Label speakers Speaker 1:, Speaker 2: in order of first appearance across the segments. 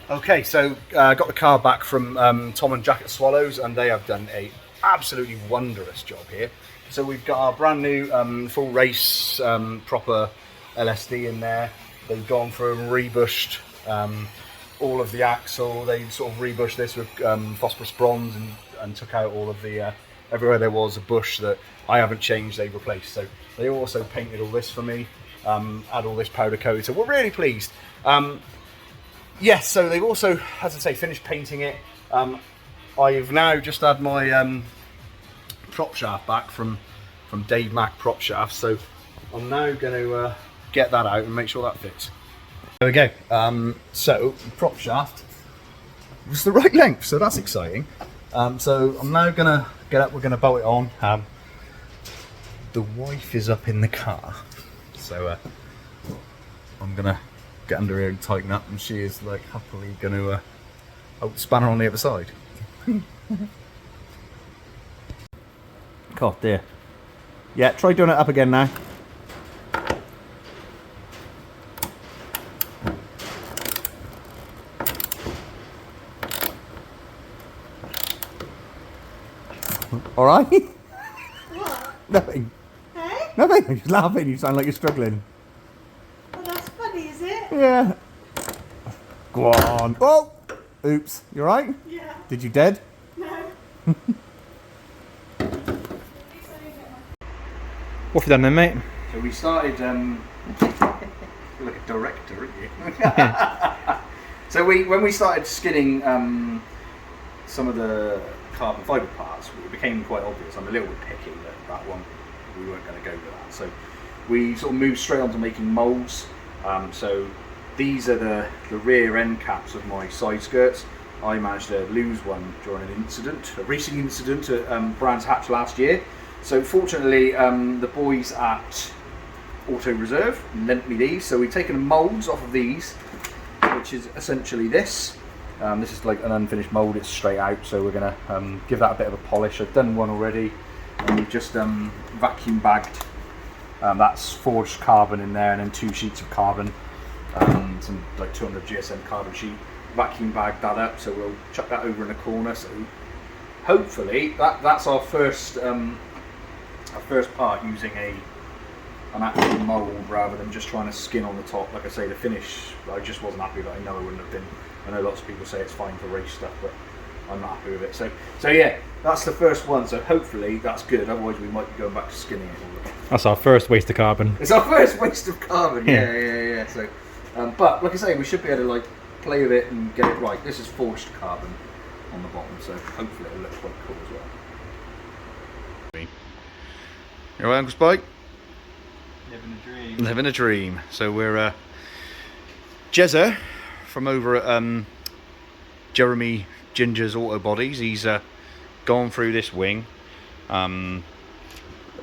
Speaker 1: Okay, so got the car back from Tom and Jack at Swallows, and they have done a absolutely wondrous job here. So we've got our brand new full race proper LSD in there. They've gone through and rebushed all of the axle. They sort of rebushed this with phosphorus bronze and took out all of the everywhere there was a bush that I haven't changed, they've replaced. So they also painted all this for me, add all this powder coat. So we're really pleased. Yes, so they've also, as I say, finished painting it. I've now just had my prop shaft back from Dave Mack Prop Shaft, so I'm now going to get that out and make sure that fits. There we go. So the prop shaft was the right length, so that's exciting. So I'm now going to get up, we're going to bolt it on. The wife is up in the car, so I'm going to get under here and tighten up, and she is like happily going to out the spanner on the other side. God dear. Yeah, try doing it up again now. All right.
Speaker 2: What?
Speaker 1: Nothing.
Speaker 2: Hey?
Speaker 1: Nothing. I'm just laughing. You sound like you're struggling.
Speaker 2: Well, that's funny, is it?
Speaker 1: Yeah. Go on. Oh! Oops. You alright?
Speaker 2: Yeah.
Speaker 1: Did you dead?
Speaker 2: No.
Speaker 3: What have you done then, mate?
Speaker 1: So we started, you're like a director, aren't you? So when we started skinning some of the carbon fibre parts, it became quite obvious. I'm a little bit picky that one, we weren't going to go with that. So we sort of moved straight on to making moulds. So these are the rear end caps of my side skirts. I managed to lose one during an incident, a racing incident at Brands Hatch last year. So fortunately, the boys at Auto Reserve lent me these. So we've taken moulds off of these, which is essentially this. This is like an unfinished mould, it's straight out, so we're going to give that a bit of a polish. I've done one already, and we've just vacuum bagged. That's forged carbon in there, and then 2 sheets of carbon, some like 200 GSM carbon sheet. Vacuum bagged that up, so we'll chuck that over in the corner. So hopefully that's our first part using an actual mould rather than just trying to skin on the top. Like I say, the finish, I just wasn't happy with it. I know it wouldn't have been. I know lots of people say it's fine for race stuff, but I'm not happy with it. So yeah, that's the first one. So hopefully that's good. Otherwise we might be going back to skinning it all again.
Speaker 3: That's our first waste of carbon.
Speaker 1: It's our first waste of carbon. Yeah. So, but like I say, we should be able to like play with it and get it right. This is forged carbon on the bottom, so hopefully it'll look quite cool as well. You alright, Uncle Spike?
Speaker 3: Living a dream.
Speaker 1: Living a dream. So we're Jezza from over at Jeremy Ginger's Auto Bodies. He's gone through this wing,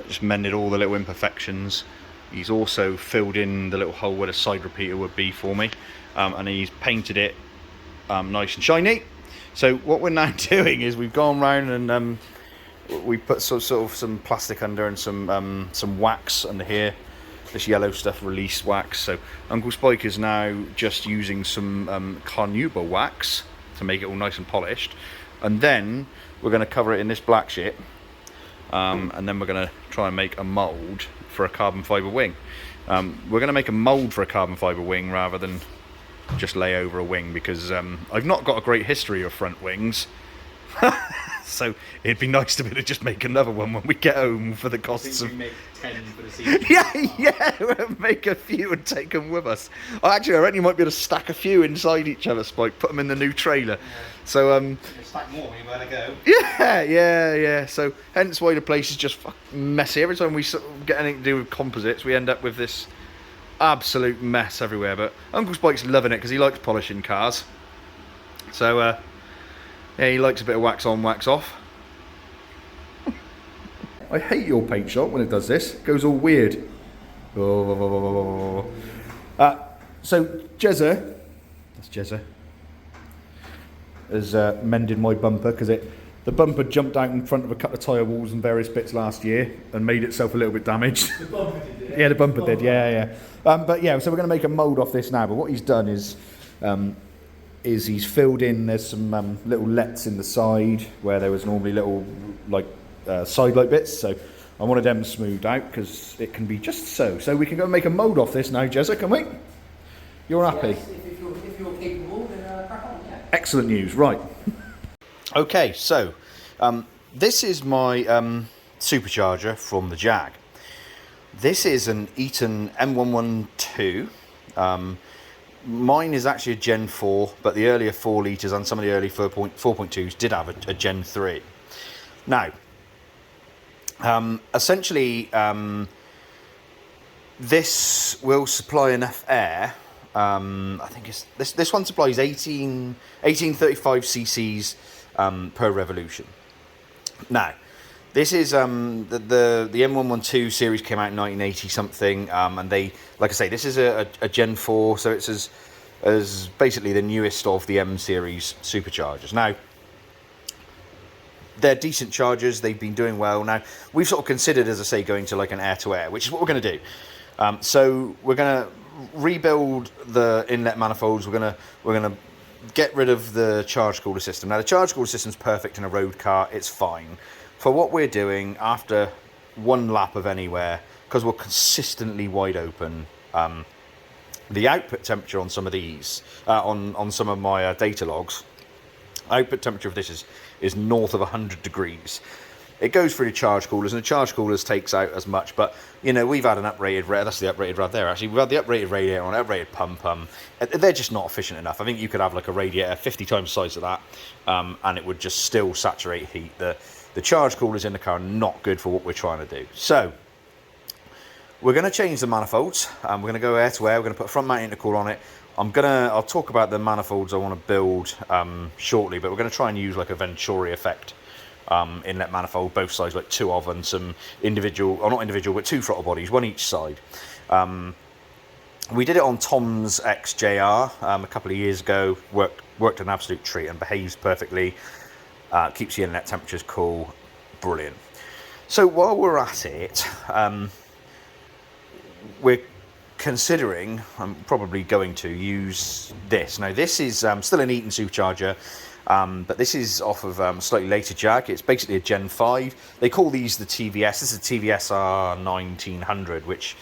Speaker 1: just mended all the little imperfections. He's also filled in the little hole where the side repeater would be for me, and he's painted it nice and shiny. So what we're now doing is we've gone round and we put sort of some plastic under and some wax under here, this yellow stuff, release wax. So Uncle Spike is now just using some carnauba wax to make it all nice and polished, and then we're going to cover it in this black shit, and then we're going to try and make a mould for a carbon fibre wing. We're going to make a mould for a carbon fibre wing rather than just lay over a wing, because I've not got a great history of front wings. So it'd be nice to be able to just make another one when we get home for the costs of...
Speaker 3: make 10 for the season.
Speaker 1: yeah, make a few and take them with us. Actually, I reckon you might be able to stack a few inside each other, Spike, put them in the new trailer. Yeah. So
Speaker 3: stack more when you better go.
Speaker 1: Yeah. So hence why the place is just fucking messy. Every time we sort of get anything to do with composites, we end up with this absolute mess everywhere. But Uncle Spike's loving it because he likes polishing cars. So yeah, he likes a bit of wax on, wax off. I hate your paint shop when it does this. It goes all weird. Oh. So Jezza, that's Jezza, has mended my bumper because it The bumper jumped out in front of a couple of tyre walls and various bits last year and made itself a little bit damaged.
Speaker 4: The bumper did it.
Speaker 1: Yeah, the bumper did, yeah. But yeah, so we're going to make a mould off this now, but what he's done is he's filled in, there's some little lets in the side where there was normally little like side light bits, so I wanted them smoothed out because it can be just so. So we can go and make a mould off this now, Jezza, can we? You're happy?
Speaker 4: Yes, if you're capable, then crack on, yeah.
Speaker 1: Excellent news, right. Okay, so this is my supercharger from the Jag. This is an Eaton M112. Mine is actually a Gen 4, but the earlier 4 litres and some of the early 4.2s did have a Gen 3. Now, essentially, this will supply enough air. I think it's this one supplies 1835 cc's per revolution. Now, this is the M112 series came out in 1980 something, and they, like I say, this is a Gen 4, so it's as basically the newest of the M series superchargers. Now, they're decent chargers. They've been doing well. Now, we've sort of considered, as I say, going to like an air-to-air, which is what we're going to do. So we're going to rebuild the inlet manifolds. We're going to get rid of the charge cooler system. Now, the charge cooler system's perfect in a road car. It's fine. For what we're doing, after one lap of anywhere, because we're consistently wide open, the output temperature on some of these, on some of my data logs, output temperature of this is north of 100 degrees. It goes through the charge coolers, and the charge coolers takes out as much, but, you know, we've had an uprated, that's the uprated rad there, actually. We've had the uprated radiator on, uprated pump, they're just not efficient enough. I think you could have like a radiator 50 times the size of that, and it would just still saturate heat. The charge coolers in the car are not good for what we're trying to do. So, we're going to change the manifolds. We're going to go air to air. We're going to put a front mount intercooler on it. I'll talk about the manifolds I want to build shortly, but we're going to try and use like a Venturi effect inlet manifold, both sides, like two of, and some individual, or not individual, but two throttle bodies, one each side. We did it on Tom's XJR a couple of years ago. Worked an absolute treat and behaves perfectly. Keeps the inlet temperatures cool. Brilliant. So while we're at it, we're considering, I'm probably going to use this. Now, this is still an Eaton supercharger, but this is off of a slightly later Jag. It's basically a Gen 5. They call these the TVS. This is a TVS1900, which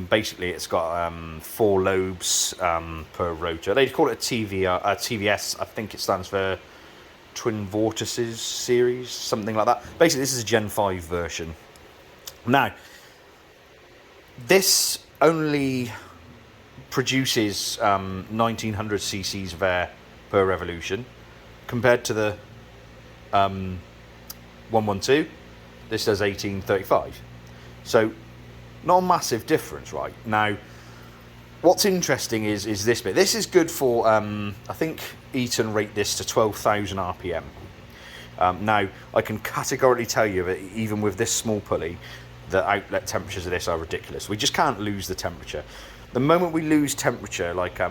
Speaker 1: basically it's got 4 lobes per rotor. They call it a TVS. I think it stands for Twin Vortices series, something like that. Basically, this is a Gen 5 version. Now, this only produces 1900 cc's of air per revolution, compared to the 112. This does 1835. So, not a massive difference, right? Now, what's interesting is this bit. This is good for, I think Eaton rate this to 12,000 RPM. Now, I can categorically tell you that even with this small pulley, the outlet temperatures of this are ridiculous. We just can't lose the temperature. The moment we lose temperature, like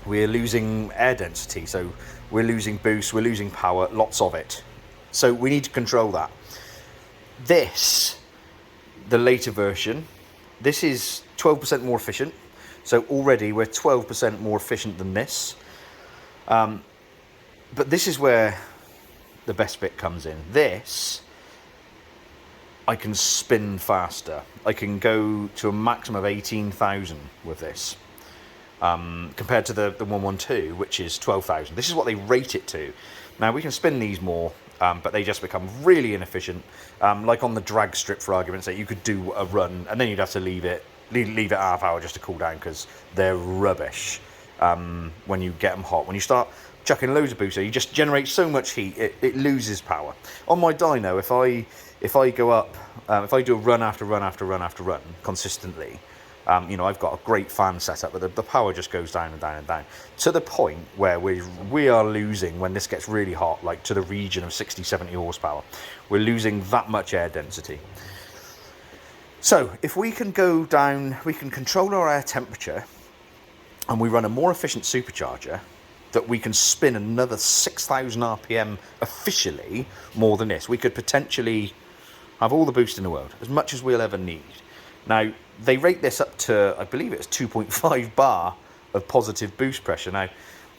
Speaker 1: we're losing air density, so we're losing boost, we're losing power, lots of it. So we need to control that. This, the later version, this is 12% more efficient. So already we're 12% more efficient than this. But this is where the best bit comes in. This, I can spin faster. I can go to a maximum of 18,000 with this, compared to the 112, which is 12,000. This is what they rate it to. Now, we can spin these more, but they just become really inefficient. Like on the drag strip, for argument's sake, you could do a run, and then you'd have to leave it half hour just to cool down, because they're rubbish when you get them hot. When you start chucking loads of booster, you just generate so much heat, it loses power. On my dyno, if I go up, if I do a run after run after run after run consistently, you know, I've got a great fan setup, but the power just goes down and down and down, to the point where we are losing, when this gets really hot, like to the region of 60, 70 horsepower. We're losing that much air density. So if we can go down, we can control our air temperature, and we run a more efficient supercharger, that we can spin another 6,000 RPM officially more than this. We could potentially have all the boost in the world, as much as we'll ever need. Now, they rate this up to, I believe it's 2.5 bar of positive boost pressure. Now,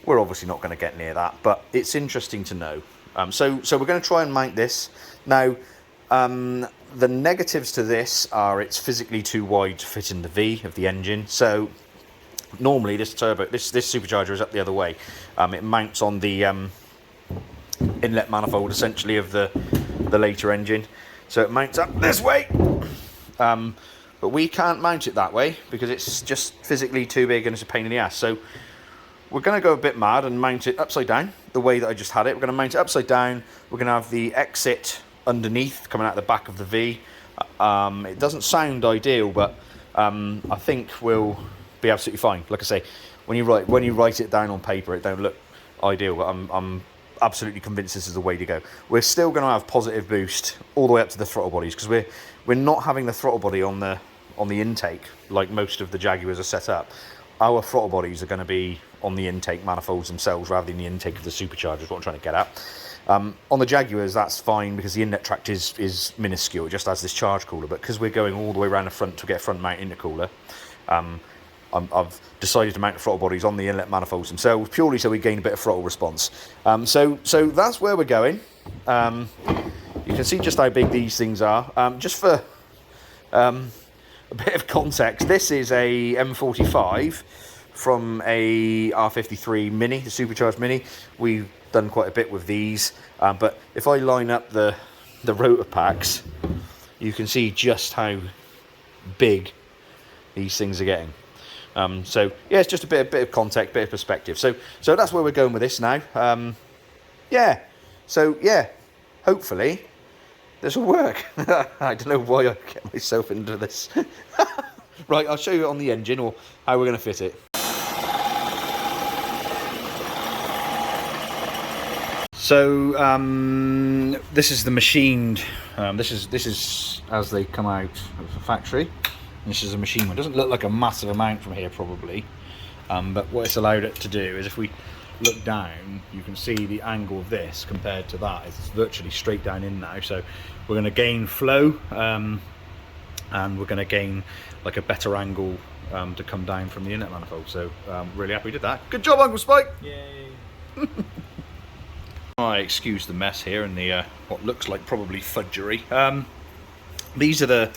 Speaker 1: we're obviously not going to get near that, but it's interesting to know. So we're going to try and mount this. Now, the negatives to this are it's physically too wide to fit in the V of the engine. So normally this supercharger is up the other way. It mounts on the inlet manifold essentially of the later engine. So it mounts up this way. But we can't mount it that way because it's just physically too big and it's a pain in the ass. So we're going to go a bit mad and mount it upside down the way that I just had it. We're going to mount it upside down. We're going to have the exit underneath coming out the back of the V. It doesn't sound ideal, but I think we'll be absolutely fine. Like I say, when you write it down on paper, it don't look ideal, but I'm absolutely convinced this is the way to go. We're still going to have positive boost all the way up to the throttle bodies because we're not having the throttle body on the intake like most of the Jaguars are set up. Our throttle bodies are going to be on the intake manifolds themselves rather than the intake of the supercharger, is what I'm trying to get at. On the Jaguars, that's fine because the inlet tract is minuscule. It just has this charge cooler, but because we're going all the way around the front to get a front mount intercooler, I've decided to mount the throttle bodies on the inlet manifolds themselves purely so we gain a bit of throttle response. So that's where we're going. You can see just how big these things are. Just for a bit of context, this is a M45 from a R53 Mini, the supercharged Mini. We've done quite a bit with these, but if I line up the rotor packs, you can see just how big these things are getting. So yeah, it's just a bit of context, bit of perspective. So that's where we're going with this now. Yeah. So yeah, hopefully this will work. I don't know why I get myself into this. Right, I'll show you it on the engine or how we're going to fit it. So this is the machined. This is as they come out of the factory. This is a machine one. It doesn't look like a massive amount from here probably, but what it's allowed it to do is if we look down, you can see the angle of this compared to that. It's virtually straight down in now. So we're going to gain flow, and we're going to gain like a better angle to come down from the inlet manifold. So really happy we did that. Good job, Uncle Spike.
Speaker 3: Yay.
Speaker 1: I excuse the mess here and the what looks like probably fudgery. These are the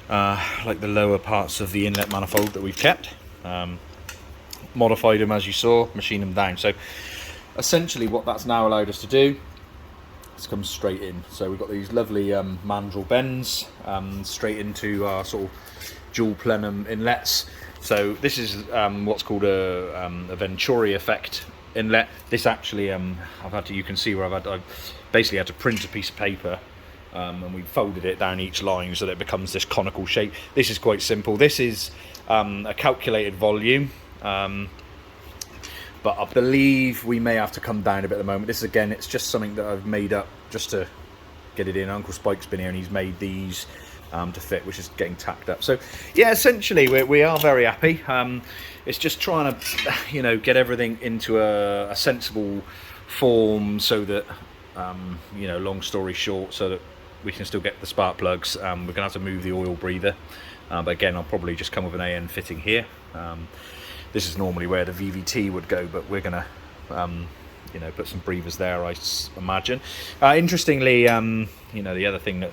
Speaker 1: like the lower parts of the inlet manifold that we've kept. Modified them as you saw, machined them down. So essentially what that's now allowed us to do is come straight in. So we've got these lovely mandrel bends straight into our sort of dual plenum inlets. So this is what's called a Venturi effect inlet. This actually you can see where I've basically had to print a piece of paper and we folded it down each line so that it becomes this conical shape. This is quite simple. This is a calculated volume, but I believe we may have to come down a bit at the moment. This again, it's just something that I've made up just to get it in. Uncle Spike's been here and he's made these to fit, which is getting tacked up. So yeah, essentially we are very happy. It's just trying to get everything into a sensible form so that long story short, so that we can still get the spark plugs. We're gonna have to move the oil breather, but again I'll probably just come with an AN fitting here. This is normally where the VVT would go, but we're gonna put some breathers there, I imagine. Interestingly, the other thing that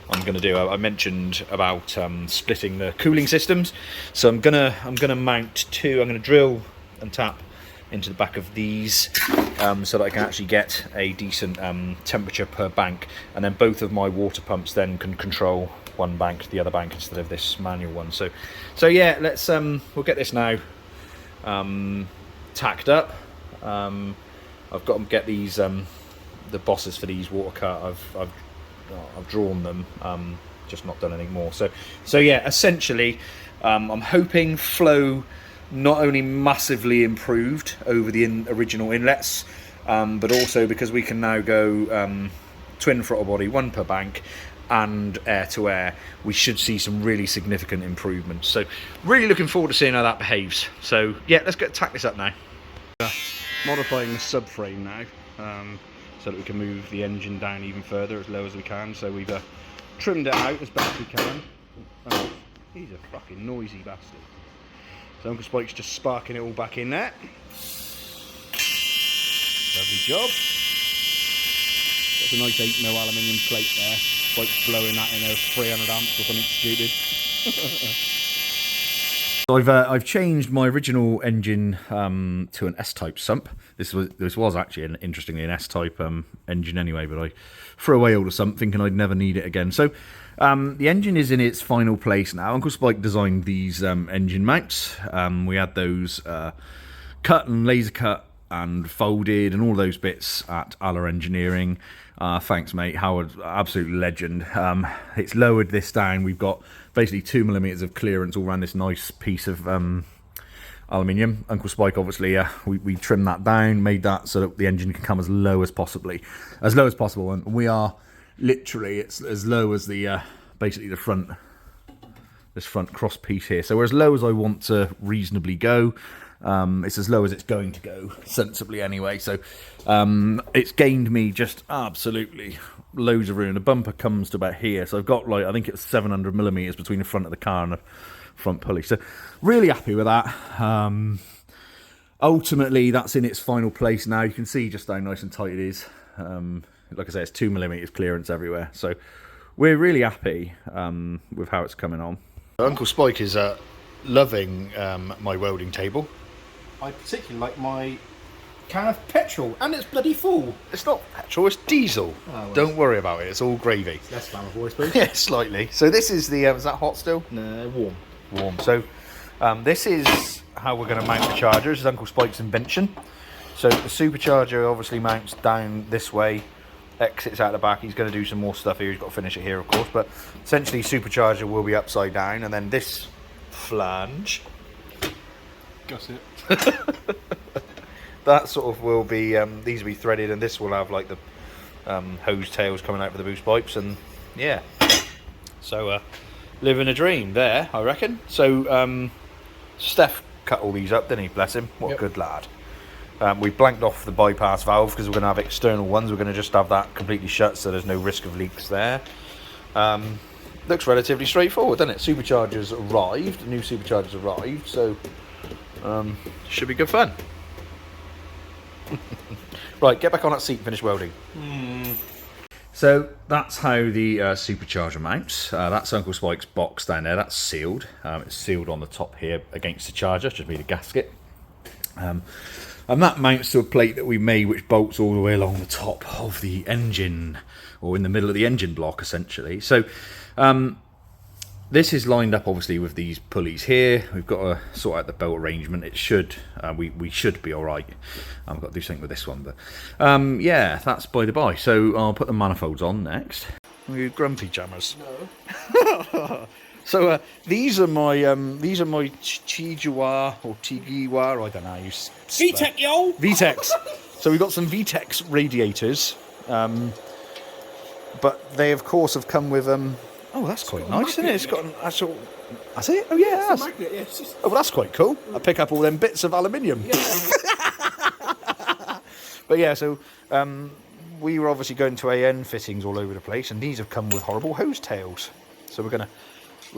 Speaker 1: I'm going to do, I mentioned about splitting the cooling systems. So I'm gonna mount two. I'm going to drill and tap into the back of these so that I can actually get a decent temperature per bank, and then both of my water pumps then can control one bank to the other bank instead of this manual one. So yeah, let's we'll get this now tacked up. I've got to get these the bosses for these water cut. I've drawn them, just not done anything more. So yeah, essentially I'm hoping flow not only massively improved over the original inlets, but also because we can now go twin throttle body, one per bank, and air to air, we should see some really significant improvements. So really looking forward to seeing how that behaves. So yeah, let's tack this up now. Modifying the subframe now, so that we can move the engine down even further, as low as we can. So we've trimmed it out as best we can. Oh, he's a fucking noisy bastard. So Uncle Spike's just sparking it all back in there. Lovely job. That's a nice 8mm aluminium plate there. Spike's blowing that in there 300 amps or something stupid. I've changed my original engine to an S-type sump. This was actually interestingly an S-type engine anyway, but I threw away all the sump thinking I'd never need it again. So the engine is in its final place now. Uncle Spike designed these engine mounts. We had those cut and laser cut and folded and all those bits at Aller Engineering. Thanks, mate. Howard, absolute legend. It's lowered this down. We've got basically 2mm of clearance all around this nice piece of aluminium. Uncle Spike, obviously, we trimmed that down, made that so that the engine can come as low as possible, and we are literally, it's as low as the basically the front, this front cross piece here. So we're as low as I want to reasonably go. It's as low as it's going to go, sensibly anyway. So it's gained me just absolutely loads of room. The bumper comes to about here, so I've got like, I think it's 700mm between the front of the car and the front pulley. So really happy with that. Ultimately, that's in its final place now. You can see just how nice and tight it is. Like I say, it's 2mm clearance everywhere. So we're really happy with how it's coming on. Uncle Spike is loving my welding table.
Speaker 3: I particularly like my can of petrol, and it's bloody full.
Speaker 1: It's not petrol, it's diesel.
Speaker 3: Oh, well.
Speaker 1: Don't worry about it, it's all gravy.
Speaker 3: It's less flammable, I suppose.
Speaker 1: Yeah, slightly. So this is the, is that hot still?
Speaker 3: No, warm.
Speaker 1: Warm. So this is how we're going to mount the charger. This is Uncle Spike's invention. So the supercharger obviously mounts down this way, exits out the back. He's going to do some more stuff here. He's got to finish it here, of course. But essentially, supercharger will be upside down, and then this flange.
Speaker 3: Got it.
Speaker 1: That sort of will be, these will be threaded, and this will have like the hose tails coming out for the boost pipes, and yeah. So living a dream there, I reckon. So Steph cut all these up, didn't he? Bless him. What a good lad. We blanked off the bypass valve because we're going to have external ones. We're going to just have that completely shut, so there's no risk of leaks there. Looks relatively straightforward, doesn't it? Superchargers arrived. The new superchargers arrived, so should be good fun. Right, get back on that seat and finish welding. So that's how the supercharger mounts. That's Uncle Spike's box down there. That's sealed. It's sealed on the top here against the charger. Just need a gasket. And that mounts to a plate that we made, which bolts all the way along the top of the engine, or in the middle of the engine block, essentially. So this is lined up obviously with these pulleys here. We've got to sort out the belt arrangement. It should, we should be all right. I've got to do something with this one, but yeah, that's by the by. So I'll put the manifolds on next. Are you grumpy jammers? No. So these are my Jaguar or Jaguar, I don't know how you
Speaker 3: VTEC, yo!
Speaker 1: VTECs. So we've got some VTEC radiators, but they of course have come with oh, that's quite nice, isn't it? It's got an actual. That's it. Oh yeah, that's.
Speaker 3: Magnet, yeah, it's just...
Speaker 1: Oh, well, that's quite cool. I pick up all them bits of aluminium. Yeah. But yeah, so we were obviously going to AN fittings all over the place, and these have come with horrible hose tails. So we're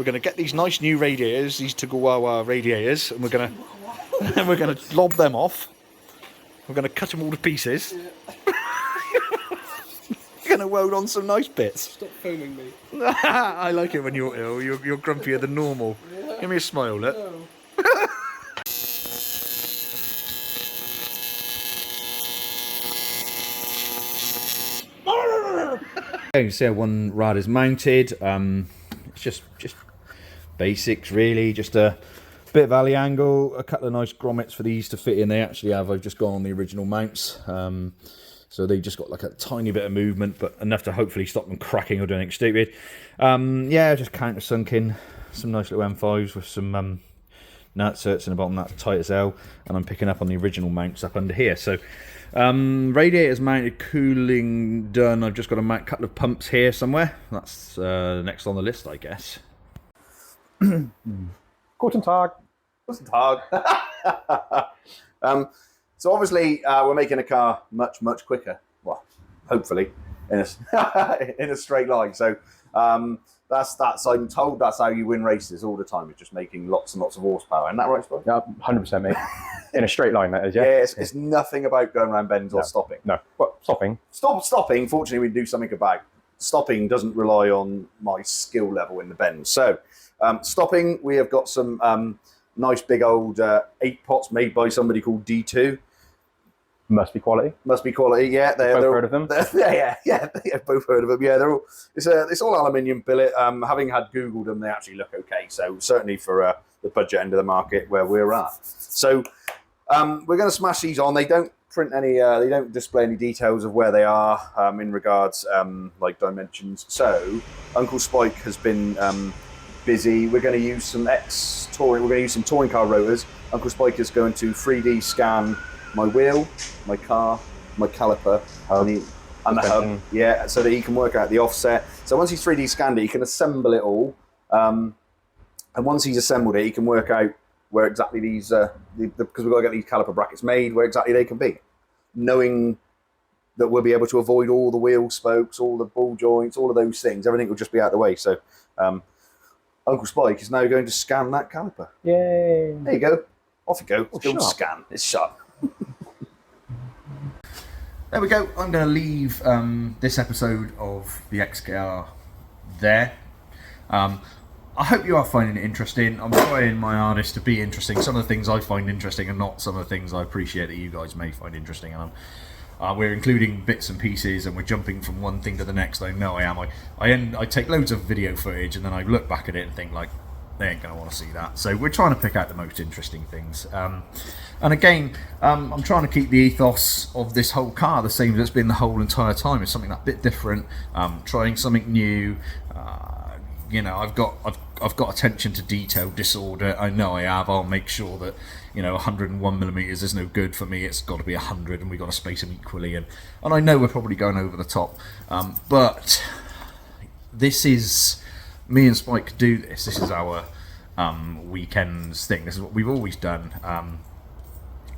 Speaker 1: gonna get these nice new radiators, these Jaguar radiators, and we're gonna lob them off. We're gonna cut them all to pieces. Yeah. We're gonna weld on some nice bits.
Speaker 3: Stop phoning me.
Speaker 1: I like it when you're ill. You're grumpier than normal. Yeah. Give me a smile, look. No. You can see how one rad is mounted. It's just basics really, just a bit of alley angle, a couple of nice grommets for these to fit in. They actually have, I've just gone on the original mounts, so they just got like a tiny bit of movement, but enough to hopefully stop them cracking or doing anything stupid. Yeah, just countersunk in some nice little M5s with some nutserts in the bottom, that's tight as hell, and I'm picking up on the original mounts up under here. So radiators mounted, cooling done. I've just got a couple of pumps here somewhere. That's next on the list, I guess.
Speaker 3: Guten Tag.
Speaker 1: Guten Tag. So obviously we're making a car much quicker. Well, hopefully in a in a straight line. So that's I'm told that's how you win races all the time. It's just making lots and lots of horsepower. Isn't that right, Spike?
Speaker 5: Yeah, 100%, mate. In a straight line, that is. Yeah.
Speaker 1: Yeah, it's nothing about going around bends or stopping.
Speaker 5: No, well, stopping.
Speaker 1: Stopping. Fortunately, we do something about. Stopping doesn't rely on my skill level in the bend. So stopping, we have got some nice big old 8 pots made by somebody called D2.
Speaker 5: Must be quality.
Speaker 1: Must be quality, yeah.
Speaker 5: Both heard of them?
Speaker 1: Yeah, both heard of them. Yeah, they're all. It's all aluminium billet. Having had Googled them, they actually look okay. So certainly for the budget end of the market where we're at. So we're going to smash these on. They don't print any. They don't display any details of where they are in regards like dimensions. So Uncle Spike has been busy. We're going to use some touring. We're going to use some touring car rotors. Uncle Spike is going to 3D scan my wheel, my car, my caliper, and the hub, yeah, so that he can work out the offset. So once he's 3D scanned it, he can assemble it all, and once he's assembled it, he can work out where exactly these, because we've got to get these caliper brackets made, where exactly they can be, knowing that we'll be able to avoid all the wheel spokes, all the ball joints, all of those things. Everything will just be out of the way. So Uncle Spike is now going to scan that caliper.
Speaker 5: Yay!
Speaker 1: There you go. Off you go.
Speaker 5: Oh,
Speaker 1: Go scan. It's sharp. There we go. I'm going to leave this episode of the XKR there. I hope you are finding it interesting. I'm trying my hardest to be interesting. Some of the things I find interesting and not some of the things I appreciate that you guys may find interesting. And we're including bits and pieces and we're jumping from one thing to the next. I know I am. I take loads of video footage and then I look back at it and think like, they ain't going to want to see that. So we're trying to pick out the most interesting things. And again, I'm trying to keep the ethos of this whole car the same as it's been the whole entire time. It's something that bit different, trying something new. You know, I've got attention to detail disorder. I know I have. I'll make sure that, you know, 101 millimeters is no good for me. It's got to be 100, and we've got to space them equally. And I know we're probably going over the top, but this is. Me and Spike do this. This is our weekends thing. This is what we've always done.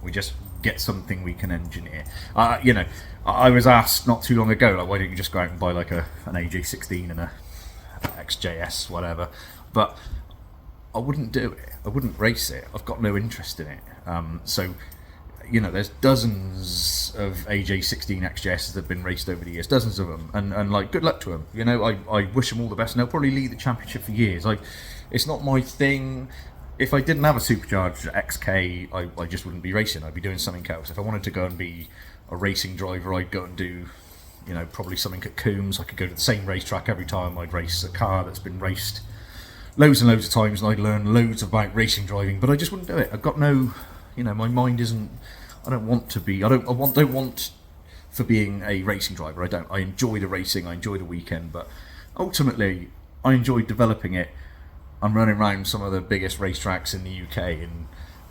Speaker 1: We just get something we can engineer. You know, I was asked not too long ago, like, why don't you just go out and buy like an AJ16 and a XJS, whatever. But I wouldn't do it. I wouldn't race it. I've got no interest in it. So, you know, there's dozens of AJ16 XJSs that have been raced over the years, dozens of them, and like, good luck to them. You know, I wish them all the best, and they'll probably lead the championship for years. It's not my thing. If I didn't have a Supercharger XK, I just wouldn't be racing. I'd be doing something else. If I wanted to go and be a racing driver, I'd go and do, you know, probably something at Coombs. I could go to the same racetrack every time. I'd race a car that's been raced loads and loads of times, and I'd learn loads about racing driving. But I just wouldn't do it. I've got no, you know, my mind isn't. I don't want to be. I don't want for being a racing driver. I don't. I enjoy the racing. I enjoy the weekend, but ultimately, I enjoy developing it. I'm running around some of the biggest racetracks in the UK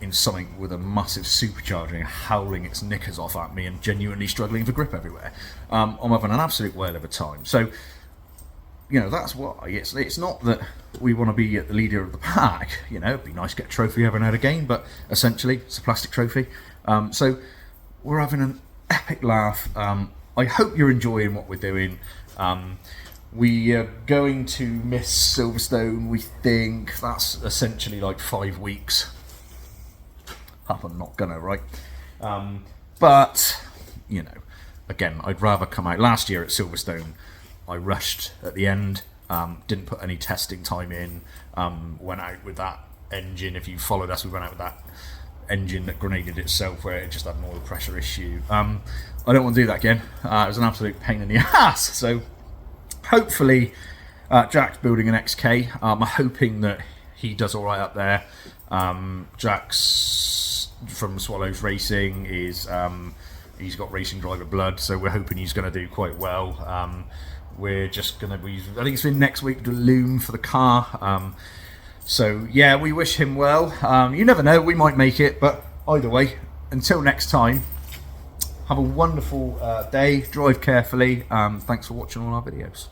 Speaker 1: in something with a massive supercharger and howling its knickers off at me and genuinely struggling for grip everywhere. I'm having an absolute whale of a time. So, you know, that's why. It's not that we want to be at the leader of the pack. You know, it'd be nice to get a trophy every now and again, but essentially it's a plastic trophy. So we're having an epic laugh. I hope you're enjoying what we're doing. We are going to miss Silverstone. We think that's essentially like 5 weeks. I'm not gonna, right? But, you know, again, I'd rather come out. Last year at Silverstone, I rushed at the end, didn't put any testing time in, went out with that engine. If you followed us, we went out with that engine that grenaded itself where it just had an oil pressure issue. I don't want to do that again. It was an absolute pain in the ass. So hopefully Jack's building an XK. I'm hoping that he does all right up there. Jack's from Swallows Racing is he's got racing driver blood, so we're hoping he's going to do quite well. We're just going to be, I think it's been next week, to loom for the car. So yeah, we wish him well. You never know, we might make it, but either way, until next time, have a wonderful day, drive carefully. Thanks for watching all our videos.